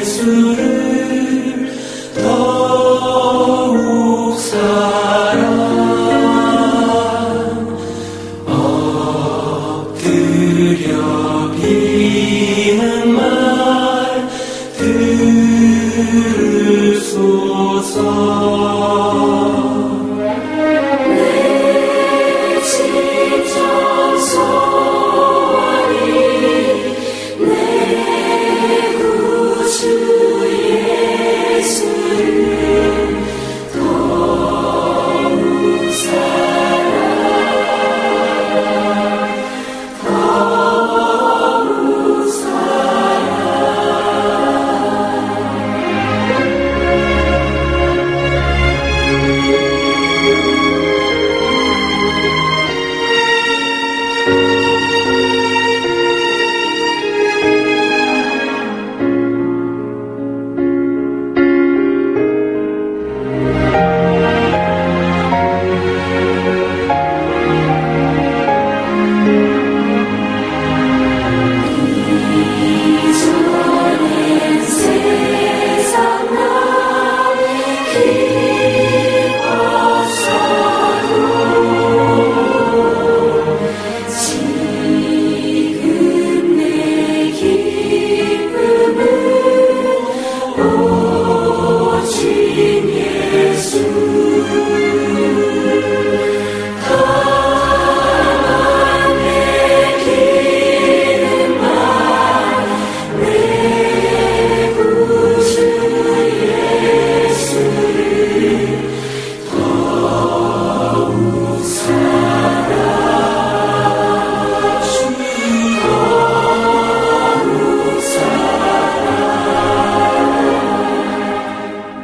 예수를 더욱 사랑 엎드려 비는 말 들으소서.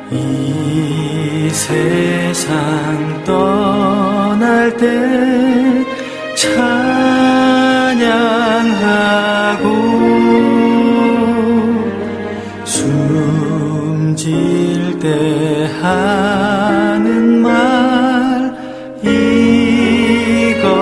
이 세상 떠날 때 찬양하고 숨질 때 하는 말 이것일세.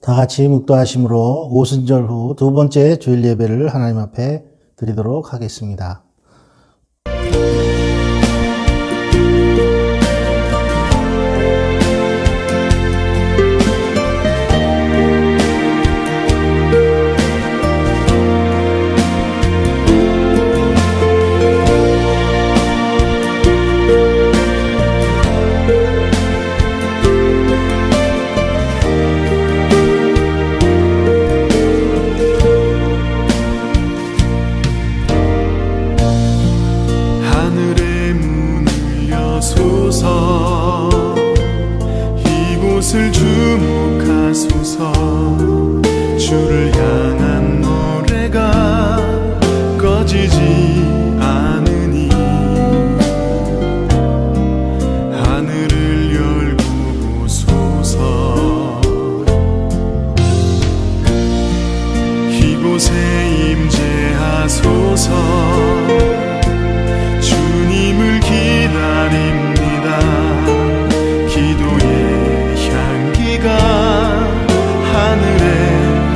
다 같이 묵도하심으로 오순절 후 두 번째 주일 예배를 하나님 앞에 드리도록 하겠습니다. 이곳을 주목하소서. 주를 향한 노래가 꺼지지 않으니 하늘을 열고 보소서. 이곳에 임재하소서. 주님을 기다립니다. 기도의 향기가 하늘에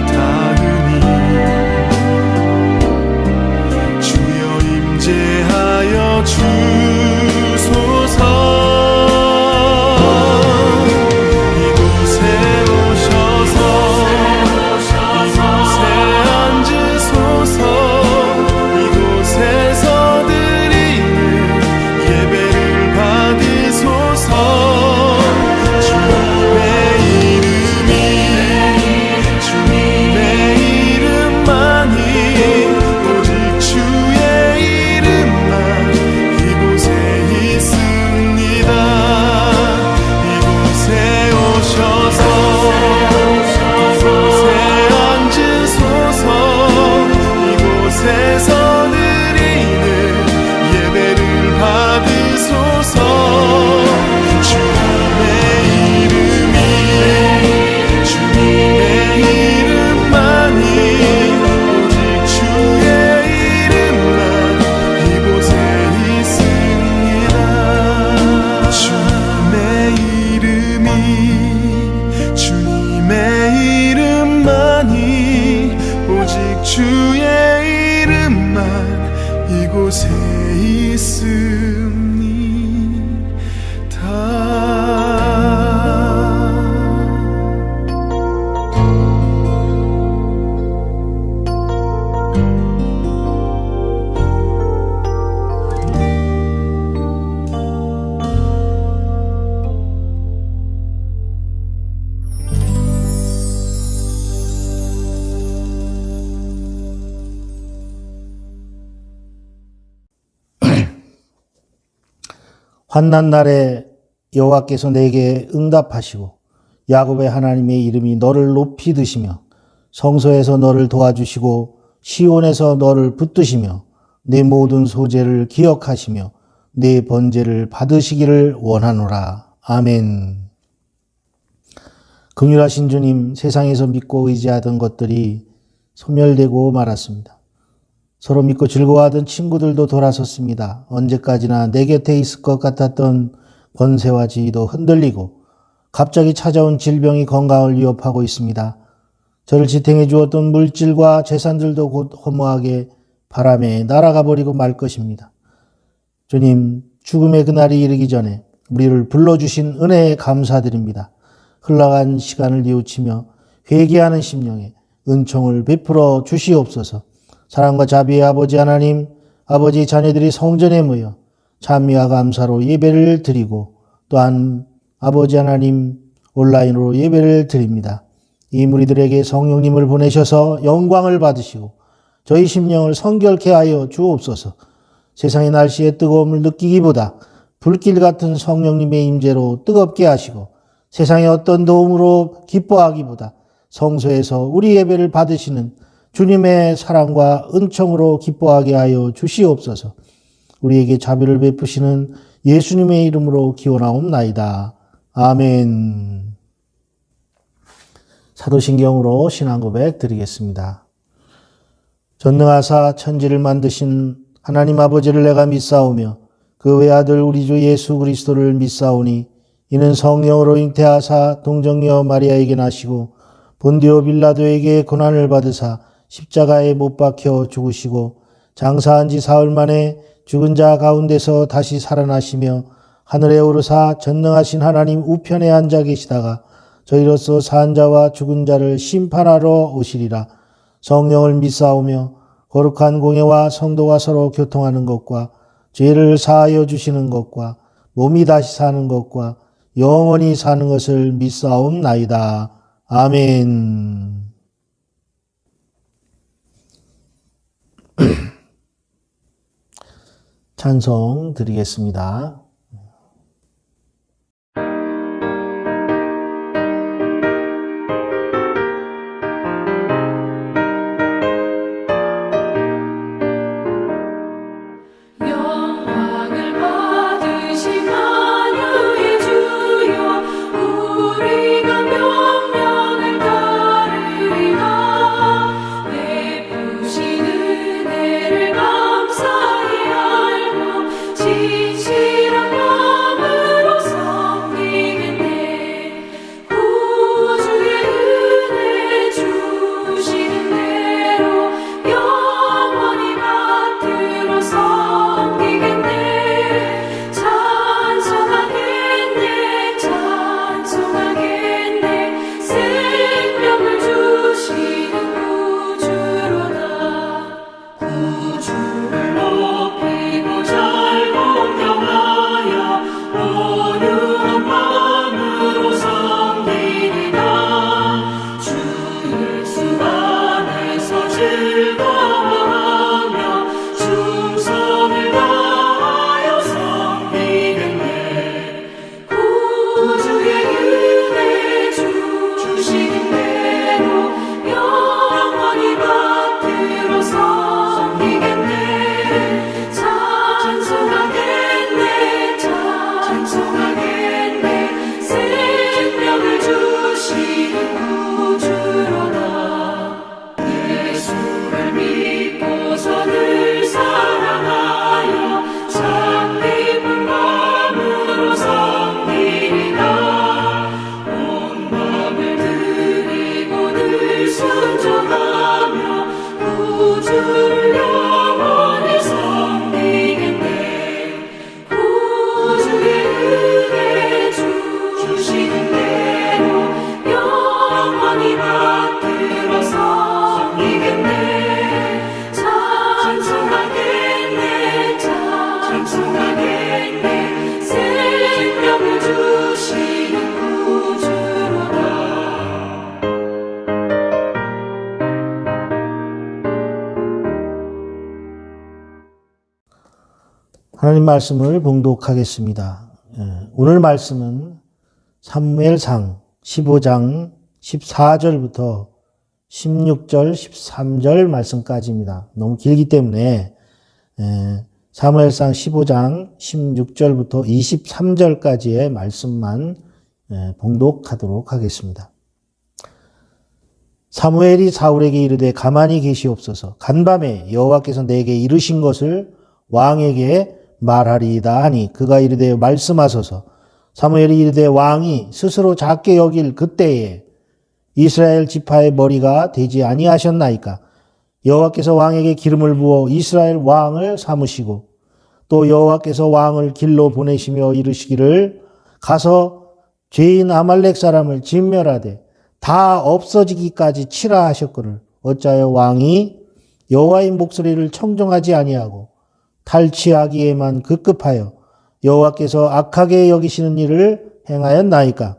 닿으니 주의 이름만 이곳에 있습니다. 환난 날에 여호와께서 내게 응답하시고 야곱의 하나님의 이름이 너를 높이 드시며 성소에서 너를 도와주시고 시온에서 너를 붙드시며 내 모든 소재를 기억하시며 내 번제를 받으시기를 원하노라. 아멘. 긍휼하신 주님, 세상에서 믿고 의지하던 것들이 소멸되고 말았습니다. 서로 믿고 즐거워하던 친구들도 돌아섰습니다. 언제까지나 내 곁에 있을 것 같았던 권세와 지위도 흔들리고 갑자기 찾아온 질병이 건강을 위협하고 있습니다. 저를 지탱해 주었던 물질과 재산들도 곧 허무하게 바람에 날아가 버리고 말 것입니다. 주님, 죽음의 그날이 이르기 전에 우리를 불러주신 은혜에 감사드립니다. 흘러간 시간을 뉘우치며 회개하는 심령에 은총을 베풀어 주시옵소서. 사랑과 자비의 아버지 하나님, 아버지 자녀들이 성전에 모여 찬미와 감사로 예배를 드리고 또한 아버지 하나님 온라인으로 예배를 드립니다. 이 무리들에게 성령님을 보내셔서 영광을 받으시고 저희 심령을 성결케 하여 주옵소서. 세상의 날씨의 뜨거움을 느끼기보다 불길 같은 성령님의 임재로 뜨겁게 하시고 세상의 어떤 도움으로 기뻐하기보다 성소에서 우리 예배를 받으시는 주님의 사랑과 은총으로 기뻐하게 하여 주시옵소서. 우리에게 자비를 베푸시는 예수님의 이름으로 기원하옵나이다. 아멘. 사도신경으로 신앙고백 드리겠습니다. 전능하사 천지를 만드신 하나님 아버지를 내가 믿사오며 그 외아들 우리 주 예수 그리스도를 믿사오니 이는 성령으로 잉태하사 동정녀 마리아에게 나시고 본디오 빌라도에게 고난을 받으사 십자가에 못 박혀 죽으시고 장사한 지 사흘 만에 죽은 자 가운데서 다시 살아나시며 하늘에 오르사 전능하신 하나님 우편에 앉아 계시다가 저희로서 산 자와 죽은 자를 심판하러 오시리라. 성령을 믿사오며 거룩한 공예와 성도가 서로 교통하는 것과 죄를 사하여 주시는 것과 몸이 다시 사는 것과 영원히 사는 것을 믿사옵나이다. 아멘. 찬송 드리겠습니다. 영광을 받으신 만유의 주여 우리가 명령을 따르리라. 베푸신 은혜를 감사히 알고 진실한 마음으로 섬기겠네. 구주의 은혜 주시는 대로 영원히 받들어 섬기겠네. 찬송하겠네 찬송하겠네. 생명을 주시는 구주로다. 구주를 높이고 잘 공경하여 온유한 마음으로 섬기리라. 주 예수 안에서 즐거워하며 충성을 다하여 섬기겠네. 구주의 은혜 주시는 대로 영원히 받들어 섬기겠네. 찬송하겠네 찬송하겠네. 생명을 주시는 구주로다. 예수를 믿고서 늘 사랑하여 참 기쁜 마음으로 섬기리라. 온 마음을 드리고 늘 순종하며 하나님 말씀을 봉독하겠습니다. 오늘 말씀은 사무엘상 15장 14절부터 16절, 13절 말씀까지입니다. 너무 길기 때문에 사무엘상 15장 16절부터 23절까지의 말씀만 봉독하도록 하겠습니다. 사무엘이 사울에게 이르되 가만히 계시옵소서. 간밤에 여호와께서 내게 이르신 것을 왕에게 말하리이다 하니 그가 이르되 말씀하소서. 사무엘이 이르되 왕이 스스로 작게 여길 그때에 이스라엘 지파의 머리가 되지 아니하셨나이까. 여호와께서 왕에게 기름을 부어 이스라엘 왕을 삼으시고 또 여호와께서 왕을 길로 보내시며 이르시기를 가서 죄인 아말렉 사람을 진멸하되 다 없어지기까지 치라 하셨거늘 어찌하여 왕이 여호와의 목소리를 청종하지 아니하고 탈취하기에만 급급하여 여호와께서 악하게 여기시는 일을 행하였나이까.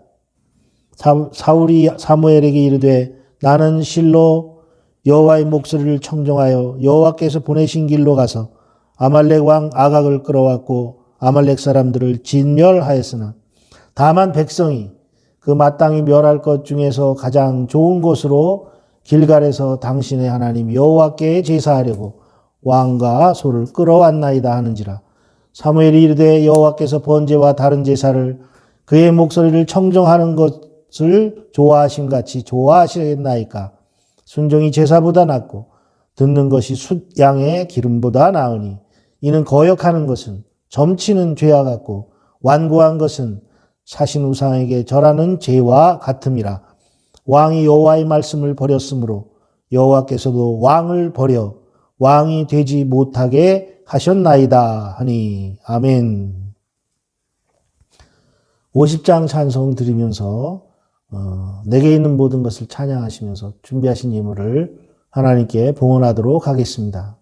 사울이 사무엘에게 이르되 나는 실로 여호와의 목소리를 청종하여 여호와께서 보내신 길로 가서 아말렉 왕 아각을 끌어왔고 아말렉 사람들을 진멸하였으나 다만 백성이 그 마땅히 멸할 것 중에서 가장 좋은 곳으로 길갈에서 당신의 하나님 여호와께 제사하려고 왕과 소를 끌어왔나이다 하는지라. 사무엘이 이르되 여호와께서 번제와 다른 제사를 그의 목소리를 청정하는 것을 좋아하심 같이 좋아하시겠나이까. 순종이 제사보다 낫고 듣는 것이 숫양의 기름보다 나으니 이는 거역하는 것은 점치는 죄와 같고 완고한 것은 사신 우상에게 절하는 죄와 같음이라. 왕이 여호와의 말씀을 버렸으므로 여호와께서도 왕을 버려 왕이 되지 못하게 하셨나이다 하니. 아멘. 50장 찬송 드리면서 내게 있는 모든 것을 찬양하시면서 준비하신 예물을 하나님께 봉헌하도록 하겠습니다.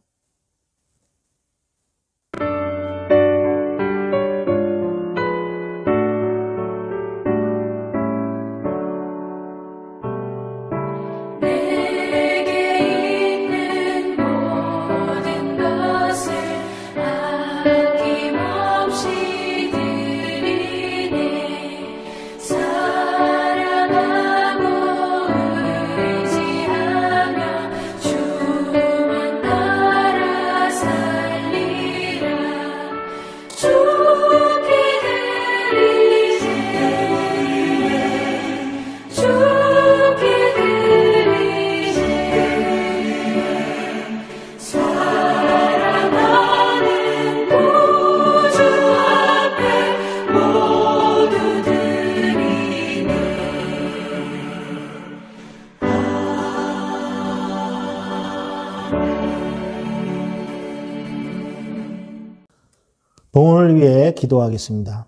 봉헌을 위해 기도하겠습니다.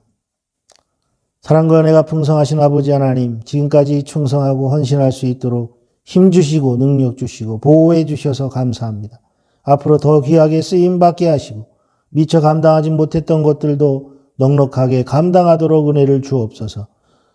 사랑과 은혜가 풍성하신 아버지 하나님, 지금까지 충성하고 헌신할 수 있도록 힘주시고 능력 주시고 보호해 주셔서 감사합니다. 앞으로 더 귀하게 쓰임받게 하시고 미처 감당하지 못했던 것들도 넉넉하게 감당하도록 은혜를 주옵소서.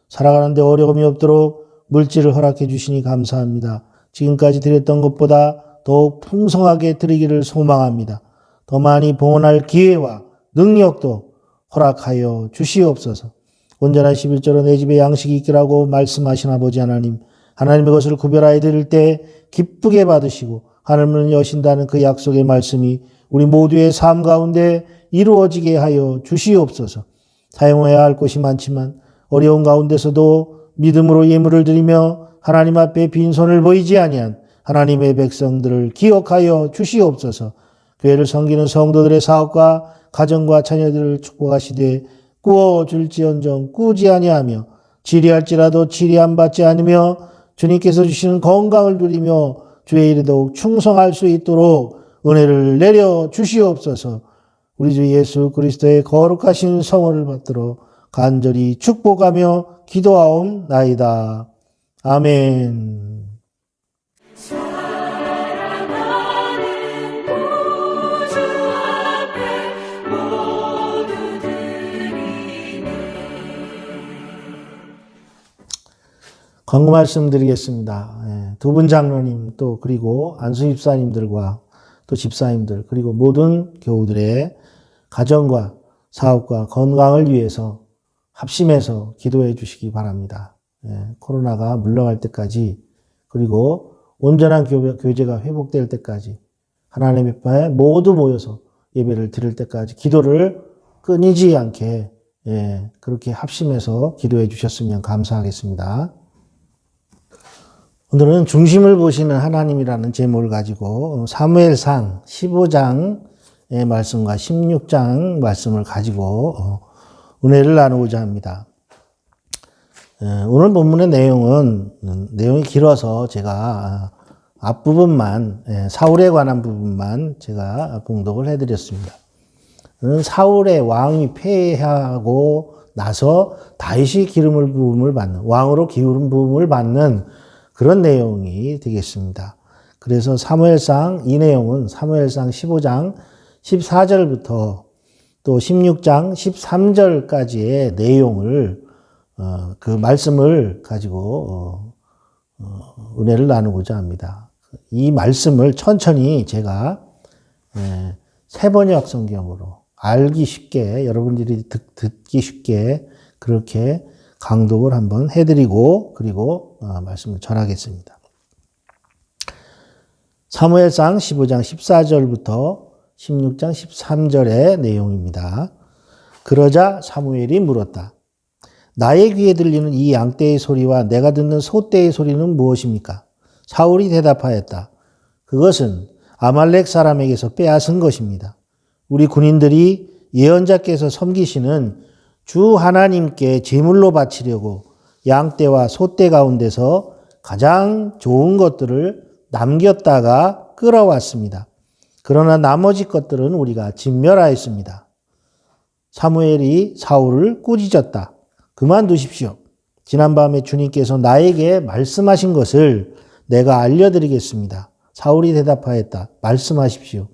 살아가는데 어려움이 없도록 물질을 허락해 주시니 감사합니다. 지금까지 드렸던 것보다 더욱 풍성하게 드리기를 소망합니다. 더 많이 봉헌할 기회와 능력도 허락하여 주시옵소서. 온전한 11조로 내 집에 양식이 있기라고 말씀하신 아버지 하나님, 하나님의 것을 구별하여 드릴 때 기쁘게 받으시고 하늘문을 여신다는 그 약속의 말씀이 우리 모두의 삶 가운데 이루어지게 하여 주시옵소서. 사용해야 할 것이 많지만 어려운 가운데서도 믿음으로 예물을 드리며 하나님 앞에 빈손을 보이지 아니한 하나님의 백성들을 기억하여 주시옵소서. 교회를 섬기는 성도들의 사업과 가정과 자녀들을 축복하시되 꾸어줄지언정 꾸지 아니하며 지리할지라도 지리함 받지 않으며 주님께서 주시는 건강을 누리며 주의 일에 더욱 충성할 수 있도록 은혜를 내려 주시옵소서. 우리 주 예수 그리스도의 거룩하신 성원을 받들어 간절히 축복하며 기도하옵나이다. 아멘. 광고 말씀드리겠습니다. 두 분 장로님 또 그리고 안수 집사님들과 또 집사님들 그리고 모든 교우들의 가정과 사업과 건강을 위해서 합심해서 기도해 주시기 바랍니다. 코로나가 물러갈 때까지 그리고 온전한 교제가 회복될 때까지 하나님의 바에 모두 모여서 예배를 드릴 때까지 기도를 끊이지 않게 그렇게 합심해서 기도해 주셨으면 감사하겠습니다. 오늘은 중심을 보시는 하나님이라는 제목을 가지고 사무엘상 15장의 말씀과 16장 말씀을 가지고 은혜를 나누고자 합니다. 오늘 본문의 내용이 길어서 제가 앞부분만, 사울에 관한 부분만 제가 봉독을 해드렸습니다. 사울의 왕이 패하고 나서 다윗이 기름을 부음을 받는, 왕으로 기름 부음을 받는 그런 내용이 되겠습니다. 그래서 이 내용은 사무엘상 15장 14절부터 또 16장 13절까지의 내용을 그 말씀을 가지고 은혜를 나누고자 합니다. 이 말씀을 천천히 제가 세번역 성경으로 알기 쉽게 여러분들이 듣기 쉽게 그렇게 강독을 한번 해드리고 그리고 말씀을 전하겠습니다. 사무엘상 15장 14절부터 16장 13절의 내용입니다. 그러자 사무엘이 물었다. 나의 귀에 들리는 이 양떼의 소리와 내가 듣는 소떼의 소리는 무엇입니까? 사울이 대답하였다. 그것은 아말렉 사람에게서 빼앗은 것입니다. 우리 군인들이 예언자께서 섬기시는 주 하나님께 제물로 바치려고 양떼와 소떼 가운데서 가장 좋은 것들을 남겼다가 끌어왔습니다. 그러나 나머지 것들은 우리가 진멸하였습니다. 사무엘이 사울을 꾸짖었다. 그만두십시오. 지난밤에 주님께서 나에게 말씀하신 것을 내가 알려드리겠습니다. 사울이 대답하였다. 말씀하십시오.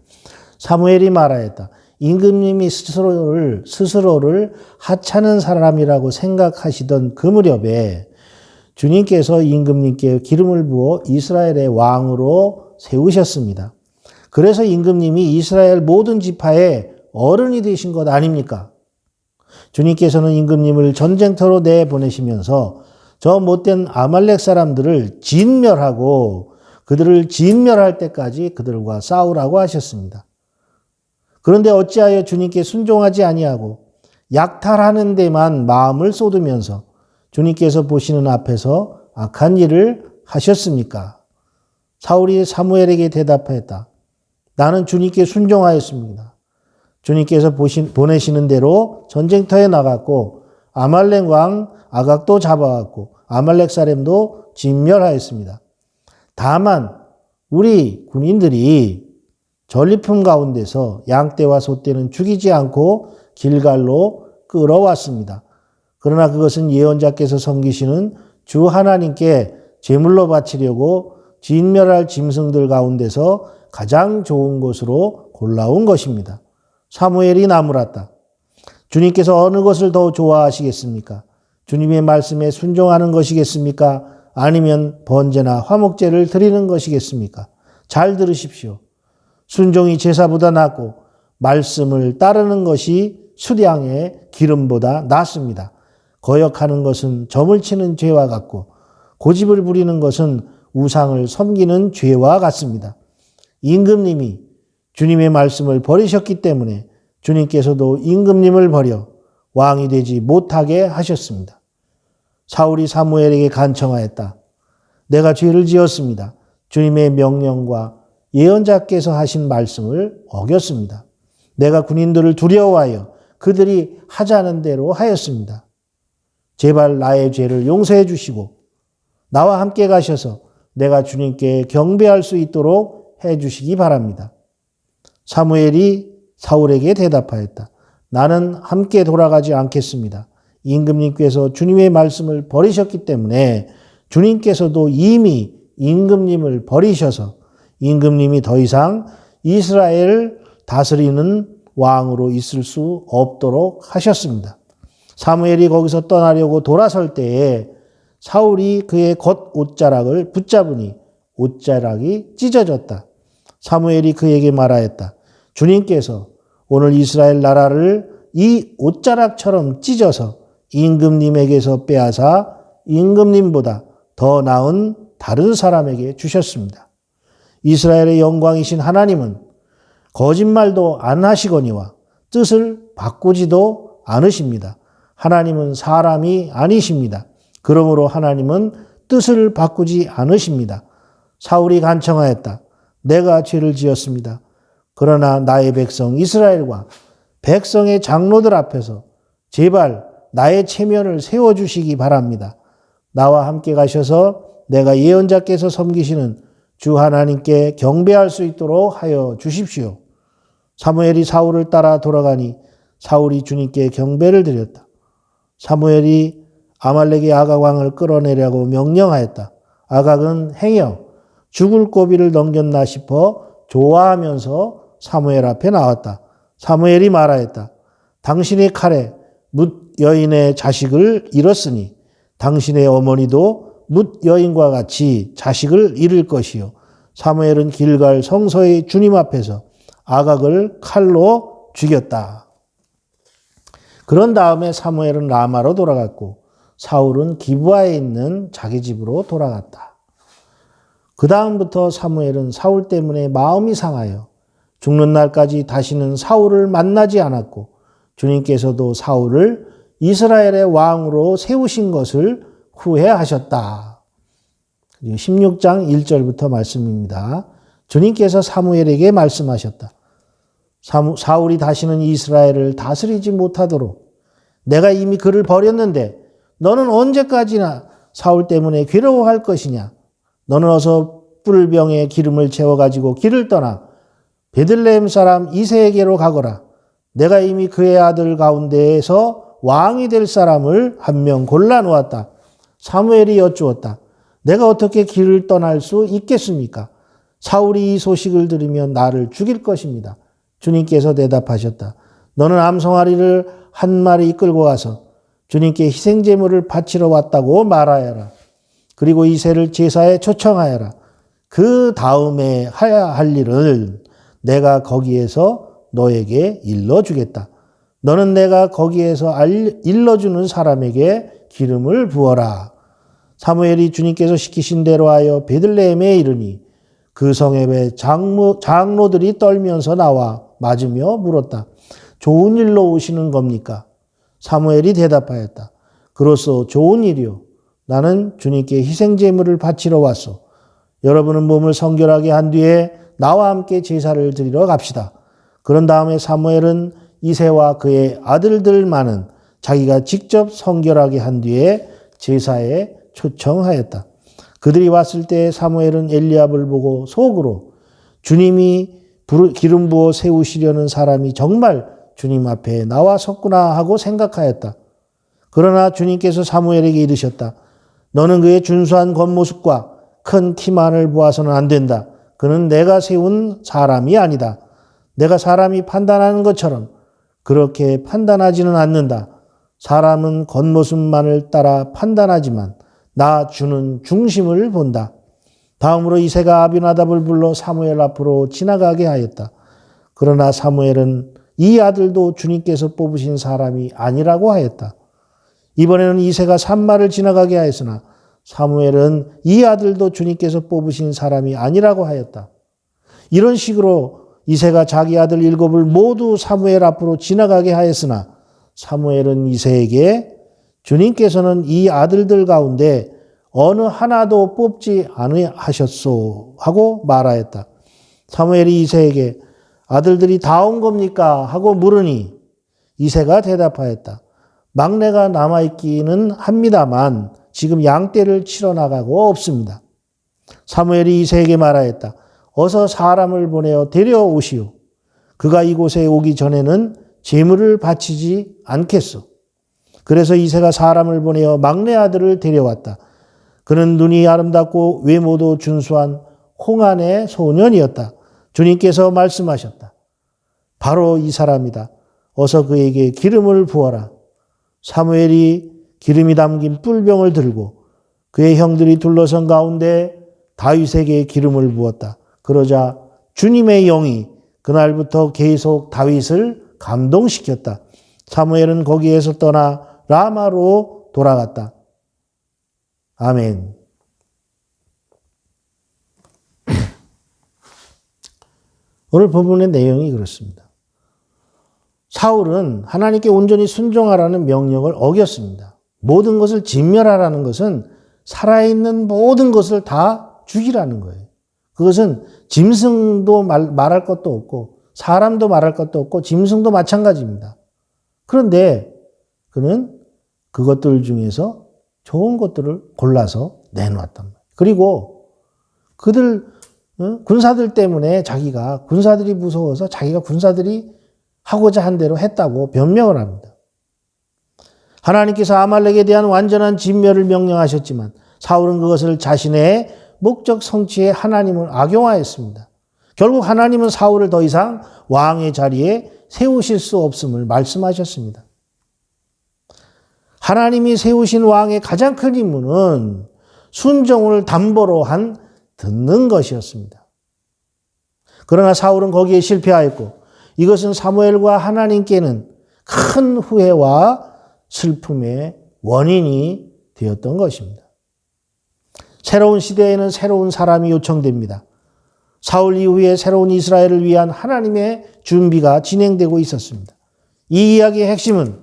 사무엘이 말하였다. 임금님이 스스로를 하찮은 사람이라고 생각하시던 그 무렵에 주님께서 임금님께 기름을 부어 이스라엘의 왕으로 세우셨습니다. 그래서 임금님이 이스라엘 모든 지파의 어른이 되신 것 아닙니까? 주님께서는 임금님을 전쟁터로 내보내시면서 저 못된 아말렉 사람들을 진멸하고 그들을 진멸할 때까지 그들과 싸우라고 하셨습니다. 그런데 어찌하여 주님께 순종하지 아니하고 약탈하는 데만 마음을 쏟으면서 주님께서 보시는 앞에서 악한 일을 하셨습니까? 사울이 사무엘에게 대답하였다. 나는 주님께 순종하였습니다. 주님께서 보내시는 대로 전쟁터에 나갔고 아말렉 왕 아각도 잡아왔고 아말렉 사람도 진멸하였습니다. 다만 우리 군인들이 전리품 가운데서 양떼와 소떼는 죽이지 않고 길갈로 끌어왔습니다. 그러나 그것은 예언자께서 섬기시는 주 하나님께 제물로 바치려고 진멸할 짐승들 가운데서 가장 좋은 것으로 골라온 것입니다. 사무엘이 나무랐다. 주님께서 어느 것을 더 좋아하시겠습니까? 주님의 말씀에 순종하는 것이겠습니까? 아니면 번제나 화목제를 드리는 것이겠습니까? 잘 들으십시오. 순종이 제사보다 낫고 말씀을 따르는 것이 수량의 기름보다 낫습니다. 거역하는 것은 점을 치는 죄와 같고 고집을 부리는 것은 우상을 섬기는 죄와 같습니다. 임금님이 주님의 말씀을 버리셨기 때문에 주님께서도 임금님을 버려 왕이 되지 못하게 하셨습니다. 사울이 사무엘에게 간청하였다. 내가 죄를 지었습니다. 주님의 명령과 예언자께서 하신 말씀을 어겼습니다. 내가 군인들을 두려워하여 그들이 하자는 대로 하였습니다. 제발 나의 죄를 용서해 주시고 나와 함께 가셔서 내가 주님께 경배할 수 있도록 해 주시기 바랍니다. 사무엘이 사울에게 대답하였다. 나는 함께 돌아가지 않겠습니다. 임금님께서 주님의 말씀을 버리셨기 때문에 주님께서도 이미 임금님을 버리셔서 임금님이 더 이상 이스라엘을 다스리는 왕으로 있을 수 없도록 하셨습니다. 사무엘이 거기서 떠나려고 돌아설 때에 사울이 그의 겉옷자락을 붙잡으니 옷자락이 찢어졌다. 사무엘이 그에게 말하였다. 주님께서 오늘 이스라엘 나라를 이 옷자락처럼 찢어서 임금님에게서 빼앗아 임금님보다 더 나은 다른 사람에게 주셨습니다. 이스라엘의 영광이신 하나님은 거짓말도 안 하시거니와 뜻을 바꾸지도 않으십니다. 하나님은 사람이 아니십니다. 그러므로 하나님은 뜻을 바꾸지 않으십니다. 사울이 간청하였다. 내가 죄를 지었습니다. 그러나 나의 백성 이스라엘과 백성의 장로들 앞에서 제발 나의 체면을 세워주시기 바랍니다. 나와 함께 가셔서 내가 예언자께서 섬기시는 주 하나님께 경배할 수 있도록 하여 주십시오. 사무엘이 사울을 따라 돌아가니 사울이 주님께 경배를 드렸다. 사무엘이 아말렉의 아각 왕을 끌어내려고 명령하였다. 아각은 행여 죽을 고비를 넘겼나 싶어 좋아하면서 사무엘 앞에 나왔다. 사무엘이 말하였다. 당신의 칼에 뭇 여인의 자식을 잃었으니 당신의 어머니도 뭇 여인과 같이 자식을 잃을 것이요. 사무엘은 길갈 성소의 주님 앞에서 아각을 칼로 죽였다. 그런 다음에 사무엘은 라마로 돌아갔고 사울은 기브아에 있는 자기 집으로 돌아갔다. 그 다음부터 사무엘은 사울 때문에 마음이 상하여 죽는 날까지 다시는 사울을 만나지 않았고 주님께서도 사울을 이스라엘의 왕으로 세우신 것을 후회하셨다. 16장 1절부터 말씀입니다. 주님께서 사무엘에게 말씀하셨다. 사울이 다시는 이스라엘을 다스리지 못하도록 내가 이미 그를 버렸는데 너는 언제까지나 사울 때문에 괴로워할 것이냐? 너는 어서 뿔병에 기름을 채워가지고 길을 떠나 베들레헴 사람 이새에게로 가거라. 내가 이미 그의 아들 가운데에서 왕이 될 사람을 한 명 골라놓았다. 사무엘이 여쭈었다. 내가 어떻게 길을 떠날 수 있겠습니까? 사울이 이 소식을 들으면 나를 죽일 것입니다. 주님께서 대답하셨다. 너는 암송아리를 한 마리 이끌고 가서 주님께 희생제물을 바치러 왔다고 말하여라. 그리고 이새를 제사에 초청하여라. 그 다음에 해야 할 일을 내가 거기에서 너에게 일러주겠다. 너는 내가 거기에서 일러주는 사람에게 기름을 부어라. 사무엘이 주님께서 시키신 대로 하여 베들레헴에 이르니 그 성읍의 장로들이 떨면서 나와 맞으며 물었다. 좋은 일로 오시는 겁니까? 사무엘이 대답하였다. 그로써 좋은 일이요. 나는 주님께 희생제물을 바치러 왔소. 여러분은 몸을 성결하게 한 뒤에 나와 함께 제사를 드리러 갑시다. 그런 다음에 사무엘은 이새와 그의 아들들만은 자기가 직접 성결하게 한 뒤에 제사에 초청하였다. 그들이 왔을 때 사무엘은 엘리압을 보고 속으로 주님이 기름 부어 세우시려는 사람이 정말 주님 앞에 나와섰구나 하고 생각하였다. 그러나 주님께서 사무엘에게 이르셨다. 너는 그의 준수한 겉모습과 큰 키만을 보아서는 안 된다. 그는 내가 세운 사람이 아니다. 내가 사람이 판단하는 것처럼 그렇게 판단하지는 않는다. 사람은 겉모습만을 따라 판단하지만 나 주는 중심을 본다. 다음으로 이새가 아비나답을 불러 사무엘 앞으로 지나가게 하였다. 그러나 사무엘은 이 아들도 주님께서 뽑으신 사람이 아니라고 하였다. 이번에는 이새가 산마를 지나가게 하였으나 사무엘은 이 아들도 주님께서 뽑으신 사람이 아니라고 하였다. 이런 식으로 이새가 자기 아들 7을 모두 사무엘 앞으로 지나가게 하였으나 사무엘은 이새에게 주님께서는 이 아들들 가운데 어느 하나도 뽑지 않으셨소 하고 말하였다. 사무엘이 이새에게 아들들이 다 온 겁니까? 하고 물으니 이새가 대답하였다. 막내가 남아있기는 합니다만 지금 양떼를 치러 나가고 없습니다. 사무엘이 이새에게 말하였다. 어서 사람을 보내어 데려오시오. 그가 이곳에 오기 전에는 제물을 바치지 않겠소. 그래서 이새가 사람을 보내어 막내 아들을 데려왔다. 그는 눈이 아름답고 외모도 준수한 홍안의 소년이었다. 주님께서 말씀하셨다. 바로 이 사람이다. 어서 그에게 기름을 부어라. 사무엘이 기름이 담긴 뿔병을 들고 그의 형들이 둘러선 가운데 다윗에게 기름을 부었다. 그러자 주님의 영이 그날부터 계속 다윗을 감동시켰다. 사무엘은 거기에서 떠나 라마로 돌아갔다. 아멘. 오늘 본문의 내용이 그렇습니다. 사울은 하나님께 온전히 순종하라는 명령을 어겼습니다. 모든 것을 진멸하라는 것은 살아있는 모든 것을 다 죽이라는 거예요. 그것은 짐승도 말할 것도 없고 사람도 말할 것도 없고 짐승도 마찬가지입니다. 그런데 그는 그것들 중에서 좋은 것들을 골라서 내놓았단 말이에요. 그리고 그들 군사들 때문에 자기가 군사들이 무서워서 자기가 군사들이 하고자 한 대로 했다고 변명을 합니다. 하나님께서 아말렉에 대한 완전한 진멸을 명령하셨지만 사울은 그것을 자신의 목적 성취에 하나님을 악용하였습니다. 결국 하나님은 사울을 더 이상 왕의 자리에 세우실 수 없음을 말씀하셨습니다. 하나님이 세우신 왕의 가장 큰 임무는 순종을 담보로 한 듣는 것이었습니다. 그러나 사울은 거기에 실패하였고 이것은 사무엘과 하나님께는 큰 후회와 슬픔의 원인이 되었던 것입니다. 새로운 시대에는 새로운 사람이 요청됩니다. 사울 이후에 새로운 이스라엘을 위한 하나님의 준비가 진행되고 있었습니다. 이 이야기의 핵심은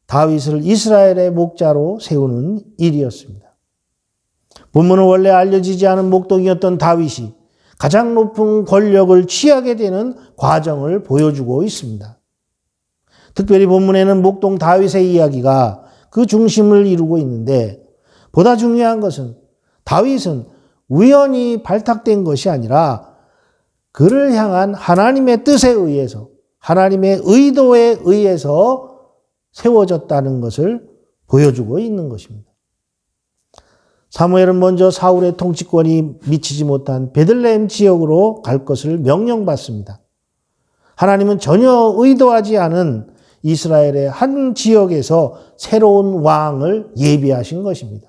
다윗을 이스라엘의 목자로 세우는 일이었습니다. 본문은 원래 알려지지 않은 목동이었던 다윗이 가장 높은 권력을 취하게 되는 과정을 보여주고 있습니다. 특별히 본문에는 목동 다윗의 이야기가 그 중심을 이루고 있는데 보다 중요한 것은 다윗은 우연히 발탁된 것이 아니라 그를 향한 하나님의 뜻에 의해서 하나님의 의도에 의해서 세워졌다는 것을 보여주고 있는 것입니다. 사무엘은 먼저 사울의 통치권이 미치지 못한 베들레헴 지역으로 갈 것을 명령받습니다. 하나님은 전혀 의도하지 않은 이스라엘의 한 지역에서 새로운 왕을 예비하신 것입니다.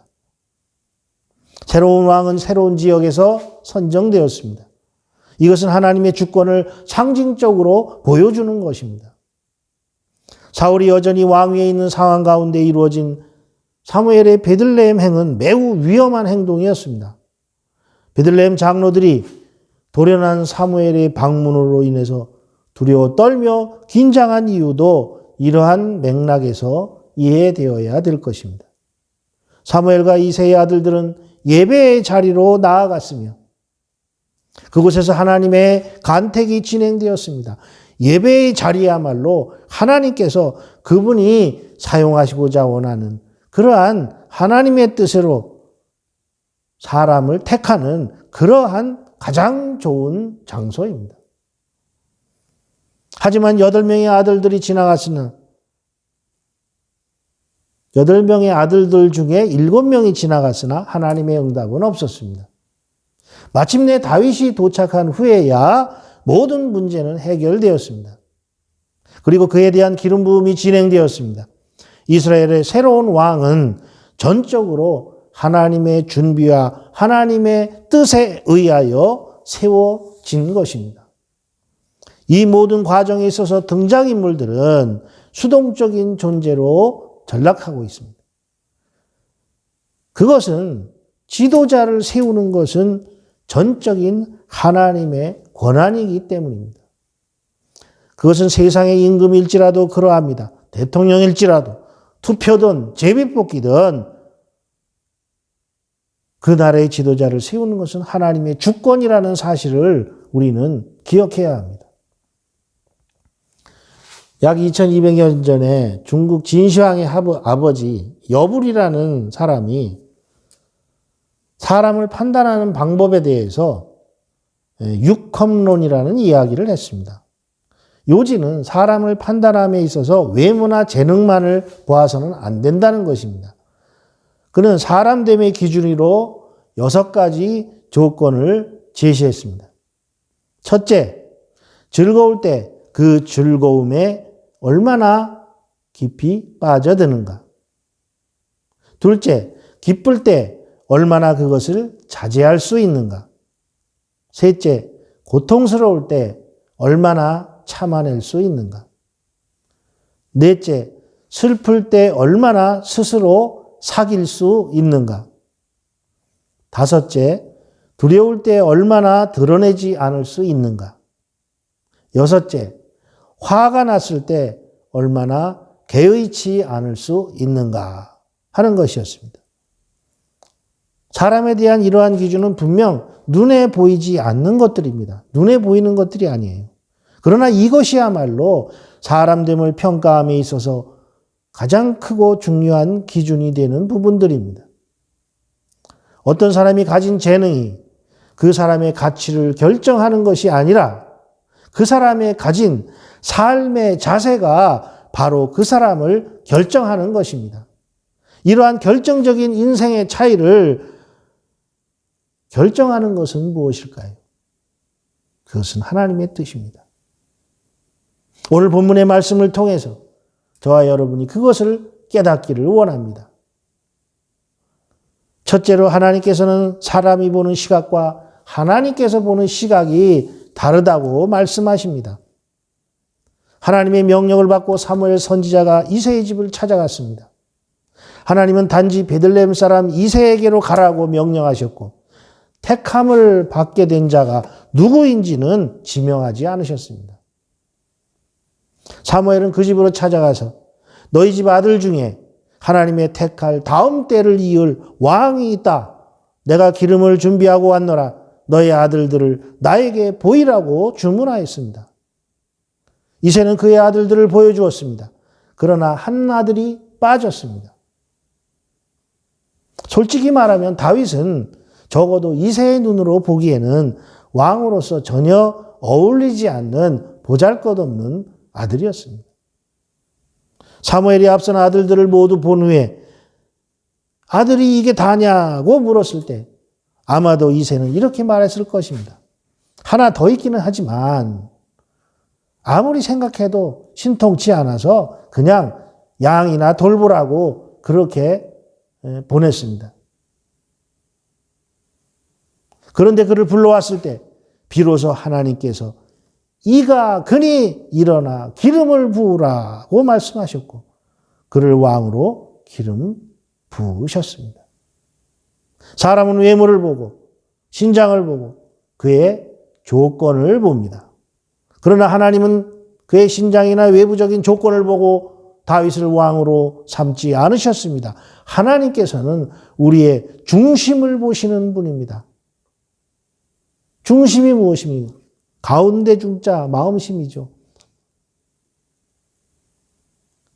새로운 왕은 새로운 지역에서 선정되었습니다. 이것은 하나님의 주권을 상징적으로 보여주는 것입니다. 사울이 여전히 왕위에 있는 상황 가운데 이루어진 사무엘의 베들레헴 행은 매우 위험한 행동이었습니다. 베들레헴 장로들이 돌연한 사무엘의 방문으로 인해서 두려워 떨며 긴장한 이유도 이러한 맥락에서 이해되어야 될 것입니다. 사무엘과 이새의 아들들은 예배의 자리로 나아갔으며 그곳에서 하나님의 간택이 진행되었습니다. 예배의 자리야말로 하나님께서 그분이 사용하시고자 원하는 그러한 하나님의 뜻으로 사람을 택하는 그러한 가장 좋은 장소입니다. 하지만 8명의 아들들이 지나갔으나 8명의 아들들 중에 7명이 지나갔으나 하나님의 응답은 없었습니다. 마침내 다윗이 도착한 후에야 모든 문제는 해결되었습니다. 그리고 그에 대한 기름 부음이 진행되었습니다. 이스라엘의 새로운 왕은 전적으로 하나님의 준비와 하나님의 뜻에 의하여 세워진 것입니다. 이 모든 과정에 있어서 등장인물들은 수동적인 존재로 전락하고 있습니다. 그것은 지도자를 세우는 것은 전적인 하나님의 권한이기 때문입니다. 그것은 세상의 임금일지라도 그러합니다. 대통령일지라도 투표든 제비뽑기든 그 나라의 지도자를 세우는 것은 하나님의 주권이라는 사실을 우리는 기억해야 합니다. 약 2200년 전에 중국 진시황의 아버지 여불이라는 사람이 사람을 판단하는 방법에 대해서 육컴론이라는 이야기를 했습니다. 요지는 사람을 판단함에 있어서 외모나 재능만을 보아서는 안 된다는 것입니다. 그는 사람됨의 기준으로 6가지 조건을 제시했습니다. 첫째, 즐거울 때 그 즐거움에 얼마나 깊이 빠져드는가. 둘째, 기쁠 때 얼마나 그것을 자제할 수 있는가. 셋째, 고통스러울 때 얼마나 참아낼 수 있는가? 넷째, 슬플 때 얼마나 스스로 사귈 수 있는가? 다섯째, 두려울 때 얼마나 드러내지 않을 수 있는가? 여섯째, 화가 났을 때 얼마나 개의치 않을 수 있는가 하는 것이었습니다. 사람에 대한 이러한 기준은 분명 눈에 보이지 않는 것들입니다. 눈에 보이는 것들이 아니에요. 그러나 이것이야말로 사람됨을 평가함에 있어서 가장 크고 중요한 기준이 되는 부분들입니다. 어떤 사람이 가진 재능이 그 사람의 가치를 결정하는 것이 아니라 그 사람의 가진 삶의 자세가 바로 그 사람을 결정하는 것입니다. 이러한 결정적인 인생의 차이를 결정하는 것은 무엇일까요? 그것은 하나님의 뜻입니다. 오늘 본문의 말씀을 통해서 저와 여러분이 그것을 깨닫기를 원합니다. 첫째로 하나님께서는 사람이 보는 시각과 하나님께서 보는 시각이 다르다고 말씀하십니다. 하나님의 명령을 받고 사무엘 선지자가 이새의 집을 찾아갔습니다. 하나님은 단지 베들레헴 사람 이새에게로 가라고 명령하셨고 택함을 받게 된 자가 누구인지는 지명하지 않으셨습니다. 사무엘은 그 집으로 찾아가서 너희 집 아들 중에 하나님의 택할 다음 때를 이을 왕이 있다. 내가 기름을 준비하고 왔노라. 너의 아들들을 나에게 보이라고 주문하였습니다. 이새는 그의 아들들을 보여주었습니다. 그러나 한 아들이 빠졌습니다. 솔직히 말하면 다윗은 적어도 이새의 눈으로 보기에는 왕으로서 전혀 어울리지 않는 보잘것없는 아들이었습니다. 사무엘이 앞선 아들들을 모두 본 후에 아들이 이게 다냐고 물었을 때 아마도 이새는 이렇게 말했을 것입니다. 하나 더 있기는 하지만 아무리 생각해도 신통치 않아서 그냥 양이나 돌보라고 그렇게 보냈습니다. 그런데 그를 불러왔을 때 비로소 하나님께서 이가 그니 일어나 기름을 부으라고 말씀하셨고 그를 왕으로 기름 부으셨습니다. 사람은 외모를 보고 신장을 보고 그의 조건을 봅니다. 그러나 하나님은 그의 신장이나 외부적인 조건을 보고 다윗을 왕으로 삼지 않으셨습니다. 하나님께서는 우리의 중심을 보시는 분입니다. 중심이 무엇입니까? 가운데 중자 마음심이죠.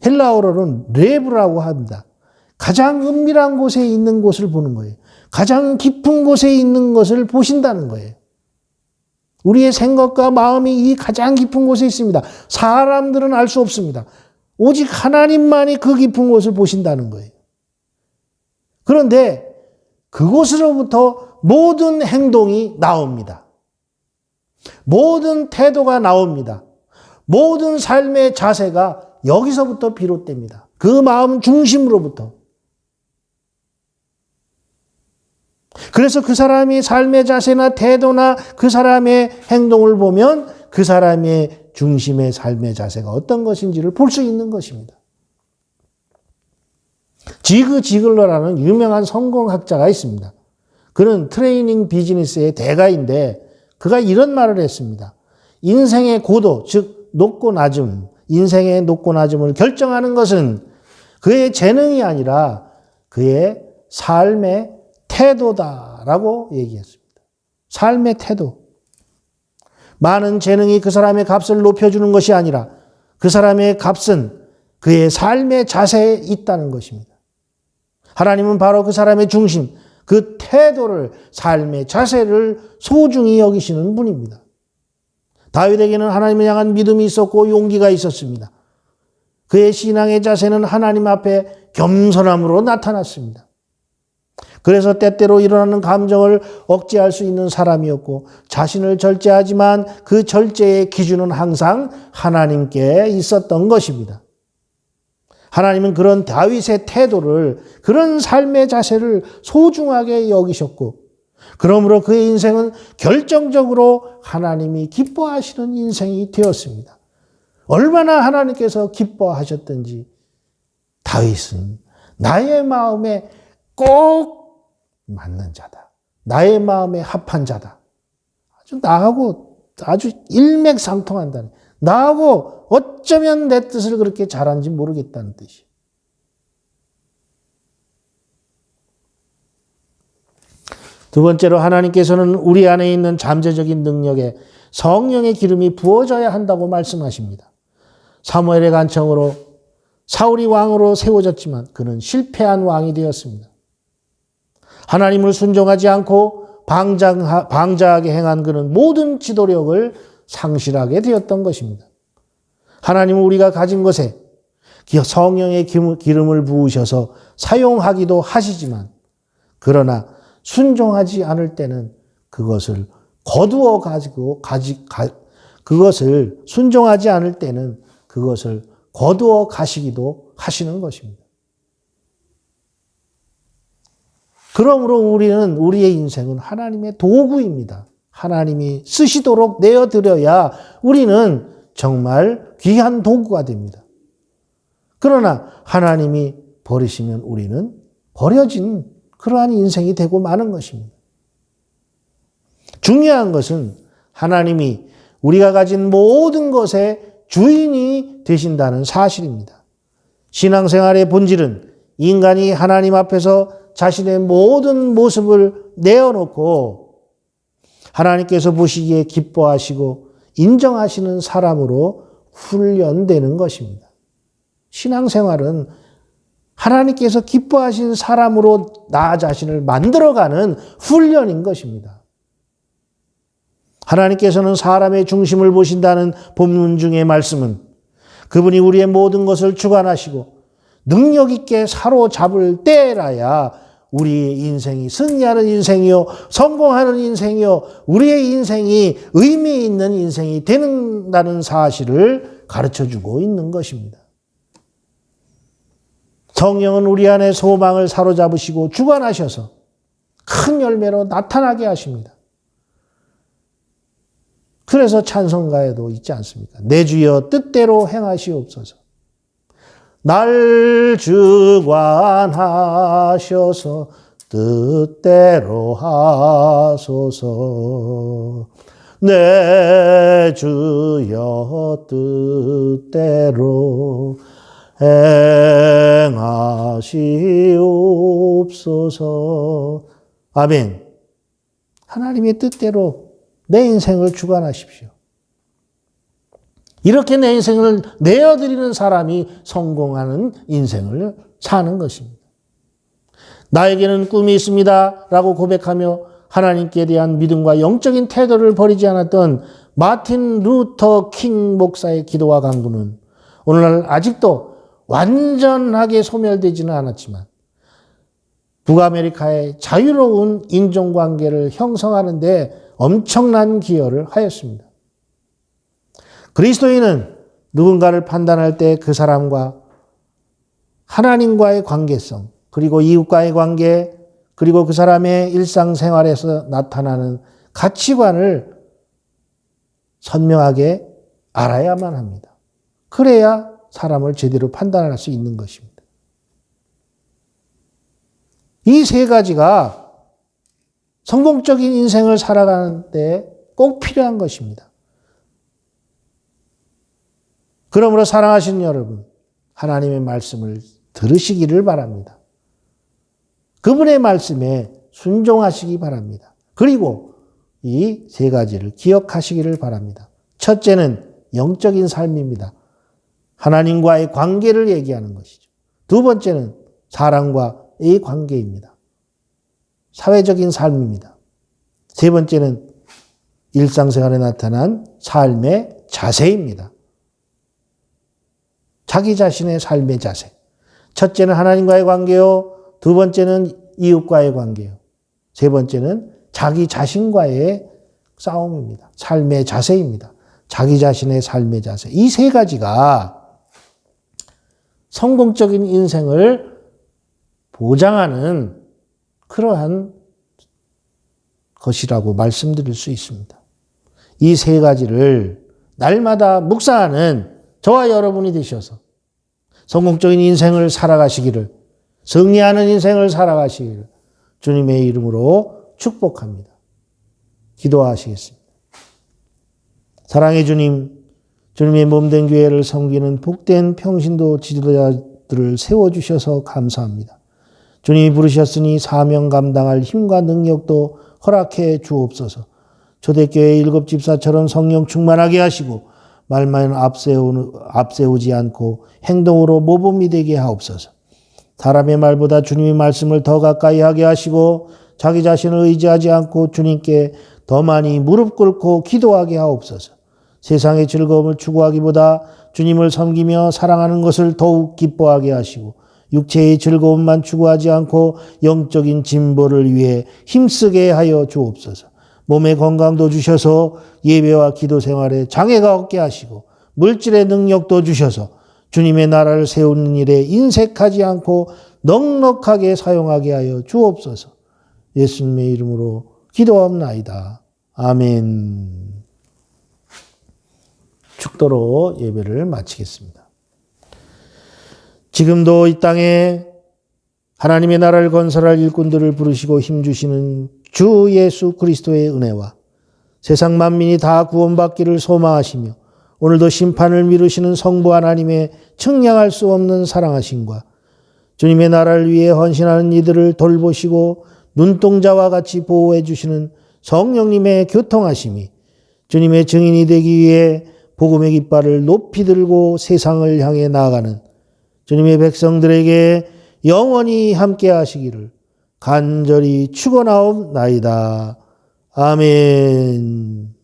헬라어로는 레브라고 합니다. 가장 은밀한 곳에 있는 곳을 보는 거예요. 가장 깊은 곳에 있는 것을 보신다는 거예요. 우리의 생각과 마음이 이 가장 깊은 곳에 있습니다. 사람들은 알 수 없습니다. 오직 하나님만이 그 깊은 곳을 보신다는 거예요. 그런데 그곳으로부터 모든 행동이 나옵니다. 모든 태도가 나옵니다. 모든 삶의 자세가 여기서부터 비롯됩니다. 그 마음 중심으로부터. 그래서 그 사람이 삶의 자세나 태도나 그 사람의 행동을 보면 그 사람의 중심의 삶의 자세가 어떤 것인지를 볼 수 있는 것입니다. 지그 지글러라는 유명한 성공학자가 있습니다. 그는 트레이닝 비즈니스의 대가인데 그가 이런 말을 했습니다. 인생의 고도, 즉 높고 낮음, 인생의 높고 낮음을 결정하는 것은 그의 재능이 아니라 그의 삶의 태도다라고 얘기했습니다. 삶의 태도. 많은 재능이 그 사람의 값을 높여주는 것이 아니라 그 사람의 값은 그의 삶의 자세에 있다는 것입니다. 하나님은 바로 그 사람의 중심, 그 태도를, 삶의 자세를 소중히 여기시는 분입니다. 다윗에게는 하나님을 향한 믿음이 있었고 용기가 있었습니다. 그의 신앙의 자세는 하나님 앞에 겸손함으로 나타났습니다. 그래서 때때로 일어나는 감정을 억제할 수 있는 사람이었고 자신을 절제하지만 그 절제의 기준은 항상 하나님께 있었던 것입니다. 하나님은 그런 다윗의 태도를, 그런 삶의 자세를 소중하게 여기셨고 그러므로 그의 인생은 결정적으로 하나님이 기뻐하시는 인생이 되었습니다. 얼마나 하나님께서 기뻐하셨던지 다윗은 나의 마음에 꼭 맞는 자다. 나의 마음에 합한 자다. 아주 나하고 아주 일맥상통한다는, 나하고 어쩌면 내 뜻을 그렇게 잘하는지 모르겠다는 뜻이에요. 두 번째로 하나님께서는 우리 안에 있는 잠재적인 능력에 성령의 기름이 부어져야 한다고 말씀하십니다. 사무엘의 간청으로 사울이 왕으로 세워졌지만 그는 실패한 왕이 되었습니다. 하나님을 순종하지 않고 방자하게 행한 그는 모든 지도력을 상실하게 되었던 것입니다. 하나님은 우리가 가진 것에 성령의 기름을 부으셔서 사용하기도 하시지만, 그러나 순종하지 않을 때는 그것을 거두어 가지고 그것을 순종하지 않을 때는 그것을 거두어 가시기도 하시는 것입니다. 그러므로 우리의 인생은 하나님의 도구입니다. 하나님이 쓰시도록 내어드려야 우리는 정말 귀한 도구가 됩니다. 그러나 하나님이 버리시면 우리는 버려진 그러한 인생이 되고 마는 것입니다. 중요한 것은 하나님이 우리가 가진 모든 것의 주인이 되신다는 사실입니다. 신앙생활의 본질은 인간이 하나님 앞에서 자신의 모든 모습을 내어놓고 하나님께서 보시기에 기뻐하시고 인정하시는 사람으로 훈련되는 것입니다. 신앙생활은 하나님께서 기뻐하신 사람으로 나 자신을 만들어가는 훈련인 것입니다. 하나님께서는 사람의 중심을 보신다는 본문 중의 말씀은 그분이 우리의 모든 것을 주관하시고 능력 있게 사로잡을 때라야 우리의 인생이 승리하는 인생이요, 성공하는 인생이요, 우리의 인생이 의미 있는 인생이 된다는 사실을 가르쳐주고 있는 것입니다. 성령은 우리 안에 소망을 사로잡으시고 주관하셔서 큰 열매로 나타나게 하십니다. 그래서 찬송가에도 있지 않습니까? 내 주여 뜻대로 행하시옵소서. 날 주관하셔서 뜻대로 하소서. 내 주여 뜻대로 행하시옵소서. 아멘. 하나님의 뜻대로 내 인생을 주관하십시오. 이렇게 내 인생을 내어드리는 사람이 성공하는 인생을 사는 것입니다. 나에게는 꿈이 있습니다 라고 고백하며 하나님께 대한 믿음과 영적인 태도를 버리지 않았던 마틴 루터 킹 목사의 기도와 강구는 오늘날 아직도 완전하게 소멸되지는 않았지만 북아메리카의 자유로운 인종관계를 형성하는 데 엄청난 기여를 하였습니다. 그리스도인은 누군가를 판단할 때 그 사람과 하나님과의 관계성, 그리고 이웃과의 관계, 그리고 그 사람의 일상생활에서 나타나는 가치관을 선명하게 알아야만 합니다. 그래야 사람을 제대로 판단할 수 있는 것입니다. 이 세 가지가 성공적인 인생을 살아가는 데 꼭 필요한 것입니다. 그러므로 사랑하시는 여러분, 하나님의 말씀을 들으시기를 바랍니다. 그분의 말씀에 순종하시기 바랍니다. 그리고 이 세 가지를 기억하시기를 바랍니다. 첫째는 영적인 삶입니다. 하나님과의 관계를 얘기하는 것이죠. 두 번째는 사람과의 관계입니다. 사회적인 삶입니다. 세 번째는 일상생활에 나타난 삶의 자세입니다. 자기 자신의 삶의 자세. 첫째는 하나님과의 관계요. 두 번째는 이웃과의 관계요. 세 번째는 자기 자신과의 싸움입니다. 삶의 자세입니다. 자기 자신의 삶의 자세. 이 세 가지가 성공적인 인생을 보장하는 그러한 것이라고 말씀드릴 수 있습니다. 이 세 가지를 날마다 묵상하는 저와 여러분이 되셔서 성공적인 인생을 살아가시기를, 승리하는 인생을 살아가시기를 주님의 이름으로 축복합니다. 기도하시겠습니다. 사랑의 주님, 주님의 몸된 교회를 섬기는 복된 평신도 지도자들을 세워주셔서 감사합니다. 주님이 부르셨으니 사명 감당할 힘과 능력도 허락해 주옵소서. 초대교회 일곱 집사처럼 성령 충만하게 하시고 말만 앞세우지 않고 행동으로 모범이 되게 하옵소서. 사람의 말보다 주님의 말씀을 더 가까이 하게 하시고 자기 자신을 의지하지 않고 주님께 더 많이 무릎 꿇고 기도하게 하옵소서. 세상의 즐거움을 추구하기보다 주님을 섬기며 사랑하는 것을 더욱 기뻐하게 하시고 육체의 즐거움만 추구하지 않고 영적인 진보를 위해 힘쓰게 하여 주옵소서. 몸의 건강도 주셔서 예배와 기도 생활에 장애가 없게 하시고 물질의 능력도 주셔서 주님의 나라를 세우는 일에 인색하지 않고 넉넉하게 사용하게 하여 주옵소서. 예수님의 이름으로 기도하옵나이다. 아멘. 축도로 예배를 마치겠습니다. 지금도 이 땅에 하나님의 나라를 건설할 일꾼들을 부르시고 힘주시는 주 예수 그리스도의 은혜와 세상 만민이 다 구원받기를 소망하시며 오늘도 심판을 미루시는 성부 하나님의 측량할 수 없는 사랑하심과 주님의 나라를 위해 헌신하는 이들을 돌보시고 눈동자와 같이 보호해 주시는 성령님의 교통하심이 주님의 증인이 되기 위해 복음의 깃발을 높이 들고 세상을 향해 나아가는 주님의 백성들에게 영원히 함께 하시기를 간절히 축원하옵나이다. 아멘.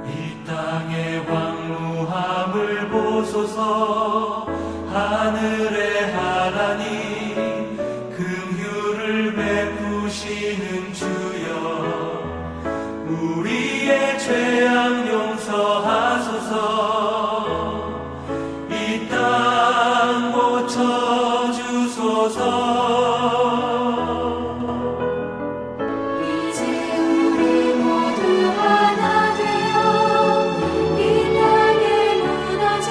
이 땅의 왕루함을 보소서. 하늘의 하나님 긍휼을 베푸시는 주여, 우리의 죄악 용서하소서. 이 땅 고쳐주소서. 이제 우리 모두 하나 되어 이 땅에 무너진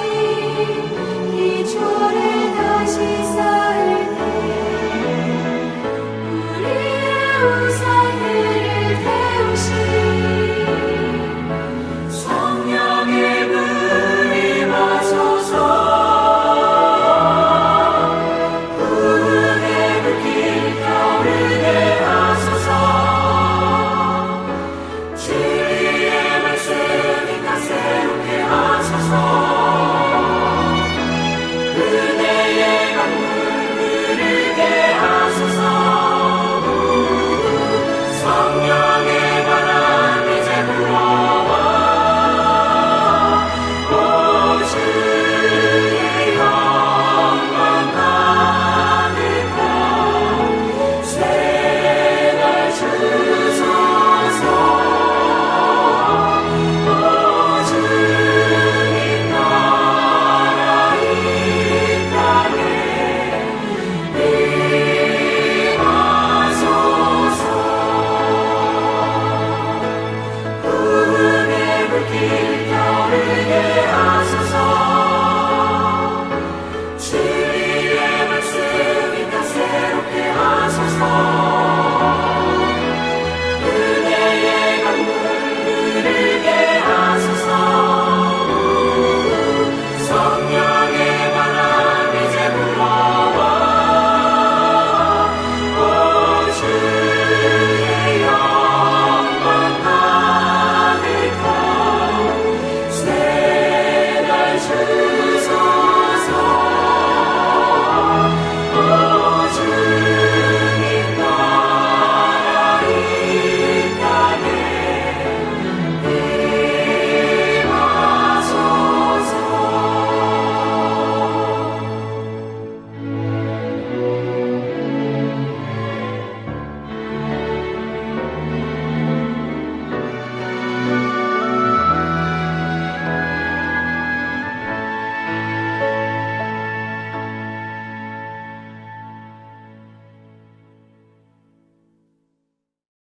기초를 다시 쌓을 때 우리의 우상들을 태우신 성령의 불이 마소서. 부흥의 불길 타오르게 하소서. 진리의 말씀이 다스럽게 하소서. 은혜의 강물 흐르게 하소서. 성령의